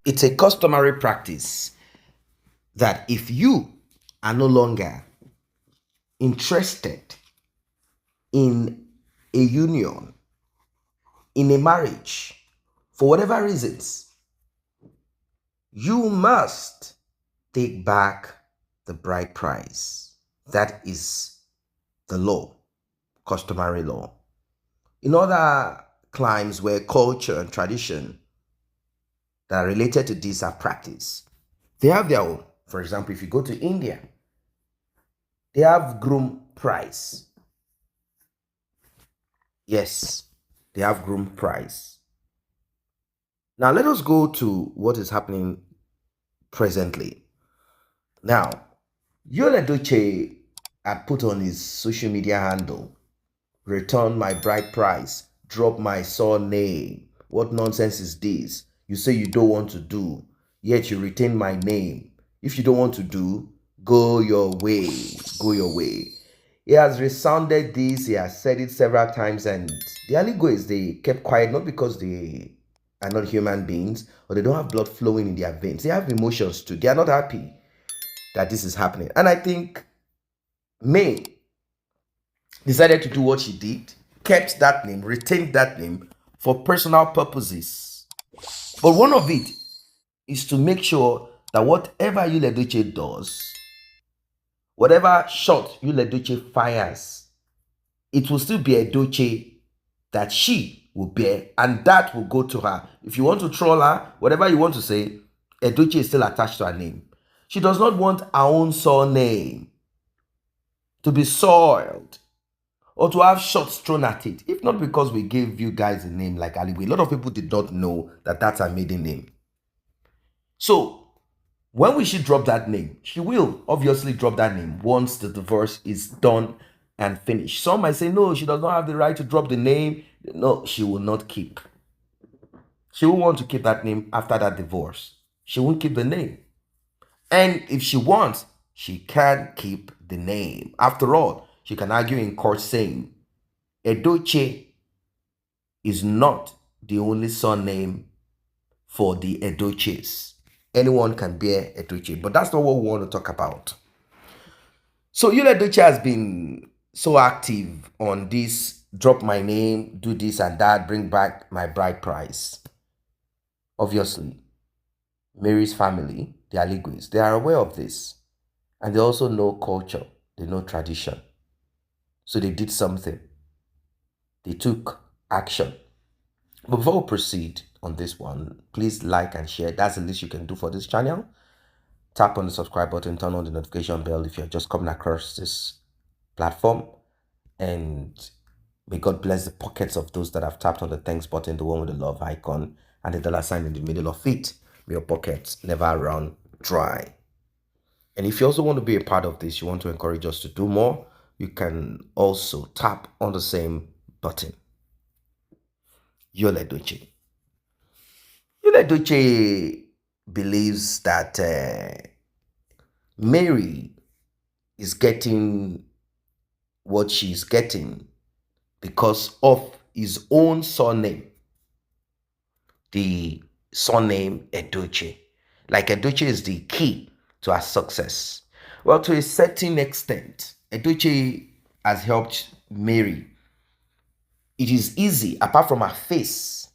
It's a customary practice that if you are no longer interested in a union, in a marriage, for whatever reasons, you must take back the bride price. That is the law, customary law. In other climes where culture and tradition that are related to this are practiced, they have their own. For example, if you go to India, they have groom price. Yes, they have groom price. Now let us go to what is happening presently. Now, Yul Edochie had put on his social media handle, return my bride price, drop my surname. What nonsense is this? You say you don't want to do, yet you retain my name. If you don't want to do, go your way. Go your way. He has resounded this, he has said it several times, and the Aligwes, they kept quiet, not because they are not human beings or they don't have blood flowing in their veins. They have emotions too. They are not happy that this is happening. And I think May decided to do what she did, kept that name, retained that name for personal purposes. But one of it is to make sure that whatever Yul Edochie does, whatever shot Yul Edochie fires, it will still be Edochie that she will bear, and that will go to her. If you want to troll her, whatever you want to say, Edochie is still attached to her name. She does not want her own surname to be soiled or to have shots thrown at it. If not because we gave you guys a name like Aligwe, a lot of people did not know that that's her maiden name. So when will she drop that name? She will obviously drop that name once the divorce is done and finished. Some might say, no, she does not have the right to drop the name. No, she will not keep. She will want to keep that name after that divorce. She won't keep the name. And if she wants, she can keep the name. After all, she can argue in court saying, Edochie is not the only surname for the Edochies. Anyone can bear Edochie, but that's not what we want to talk about. So Yul Edochie has been so active on this, drop my name, do this and that, bring back my bride price. Obviously, Mary's family, the Aligwes, they are aware of this. And they also know culture, they know tradition. So they did something. They took action. But before we proceed on this one, please like and share. That's the least you can do for this channel. Tap on the subscribe button, turn on the notification bell if you're just coming across this platform. And may God bless the pockets of those that have tapped on the thanks button, the one with the love icon and the dollar sign in the middle of it. May your pockets never run dry. And if you also want to be a part of this, you want to encourage us to do more, you can also tap on the same button. Yul Edochie. Yul Edochie believes that Mary is getting what she's getting because of his own surname, the surname Edochie. Like Edochie is the key to her success. Well, to a certain extent, Edochie has helped Mary. It is easy, apart from her face,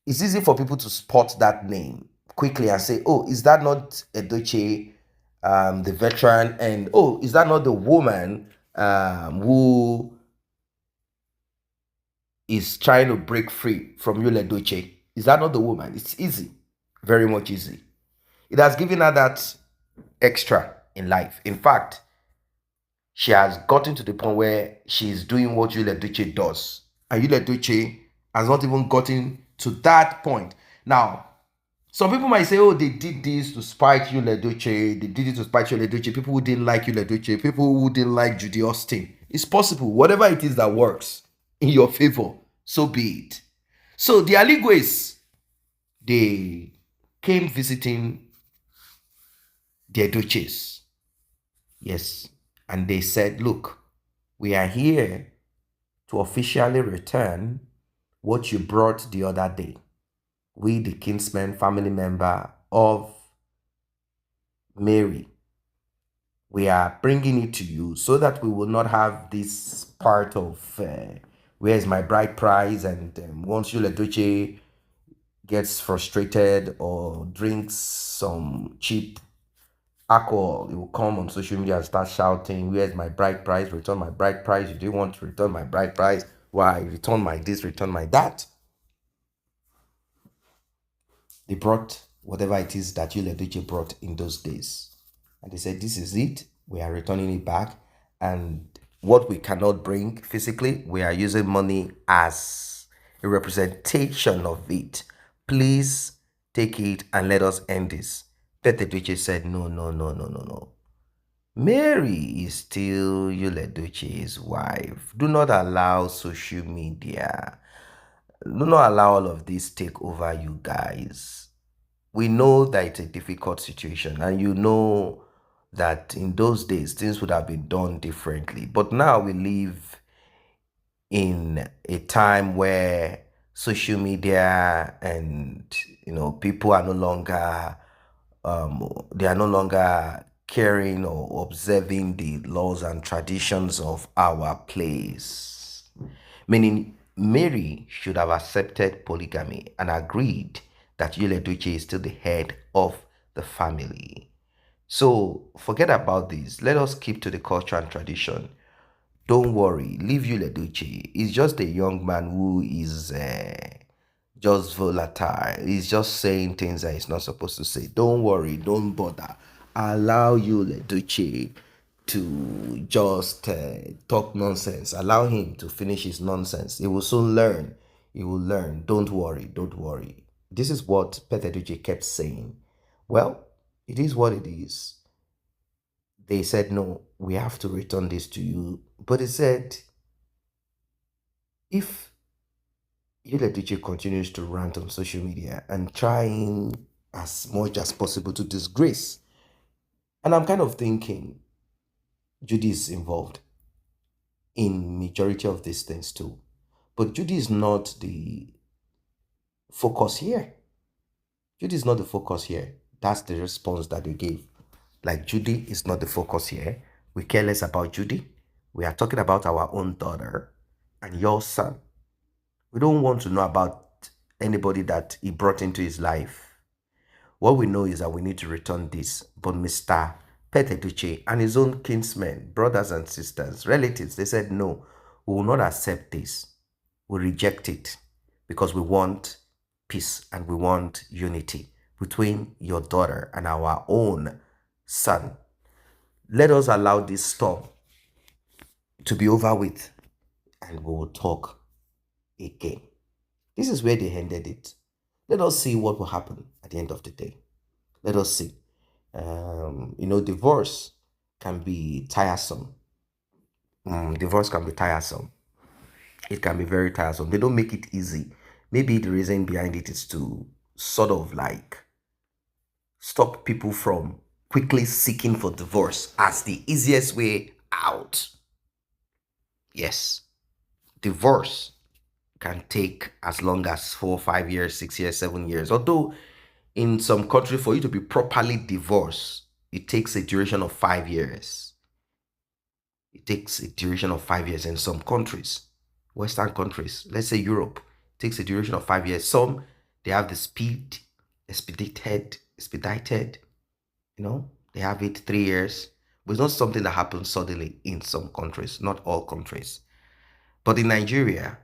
it's easy for people to spot that name quickly and say, oh, is that not Edochie, the veteran? And oh, is that not the woman who is trying to break free from Yul Edochie? Is that not the woman? It's easy, very much easy. It has given her that extra in life. In fact, she has gotten to the point where she is doing what Yul Edochie does. And Yul Edochie has not even gotten to that point. Now, some people might say, oh, they did this to spite Yul Edochie. They did it to spite Yul Edochie. People who didn't like Yul Edochie. People who didn't like Judy Austin. It's possible. Whatever it is that works in your favor, so be it. So the Aligwes, they came visiting the Edochies. Yes. And they said, look, we are here to officially return what you brought the other day. we, the Kinsmen family member of Mary, we are bringing it to you so that we will not have this part of where's my bride price, and once Yul Edochie gets frustrated or drinks some cheap alcohol, he will come on social media and start shouting, where's my bride price, return my bride price, you didn't want to return my bride price, why, return my this, return my that. They brought whatever it is that Yul Edochie brought in those days. And they said, this is it. We are returning it back. And what we cannot bring physically, we are using money as a representation of it. Please take it and let us end this. Pete Edochie said, no, no, no, no, no, no. Mary is still Yul Edochie's wife. Do not allow social media. Do not allow all of this take over you guys. We know that it's a difficult situation, and you know that in those days things would have been done differently. But now we live in a time where social media and people are no longer they are no longer caring or observing the laws and traditions of our place. Meaning, Mary should have accepted polygamy and agreed that Yul Edochie is still the head of the family. So forget about this. Let us keep to the culture and tradition. Don't worry, leave Yul Edochie. He's just a young man who is just volatile. He's just saying things that he's not supposed to say. Don't worry, don't bother. Allow Yul Edochie to just talk nonsense. Allow him to finish his nonsense. He will soon learn. He will learn. Don't worry, don't worry. This is what Pete Edochie kept saying. Well, it is what it is. They said, no, we have to return this to you. But he said, if Yul Edochie continues to rant on social media and trying as much as possible to disgrace, and I'm kind of thinking Judy is involved in majority of these things too. But Judy is not the focus here. Judy is not the focus here. That's the response that they gave. Like, Judy is not the focus here. We care less about Judy. We are talking about our own daughter and your son. We don't want to know about anybody that he brought into his life. What we know is that we need to return this. But Mr. Pete Edochie and his own kinsmen, brothers and sisters, relatives, they said, no, we will not accept this. We reject it because we want peace and we want unity between your daughter and our own son. Let us allow this storm to be over with and we will talk again. This is where they ended it. Let us see what will happen at the end of the day. Let us see. Divorce can be tiresome. Divorce can be tiresome. It can be very tiresome. They don't make it easy. Maybe the reason behind it is to sort of like stop people from quickly seeking for divorce as the easiest way out. Yes, divorce can take as long as 4, 5 years, 6 years, 7 years. Although in some countries, for you to be properly divorced, it takes a duration of 5 years. It takes a duration of 5 years in some countries, Western countries, let's say Europe, it takes a duration of 5 years. Some, they have the expedited, they have it 3 years. But it's not something that happens suddenly in some countries, not all countries. But in Nigeria,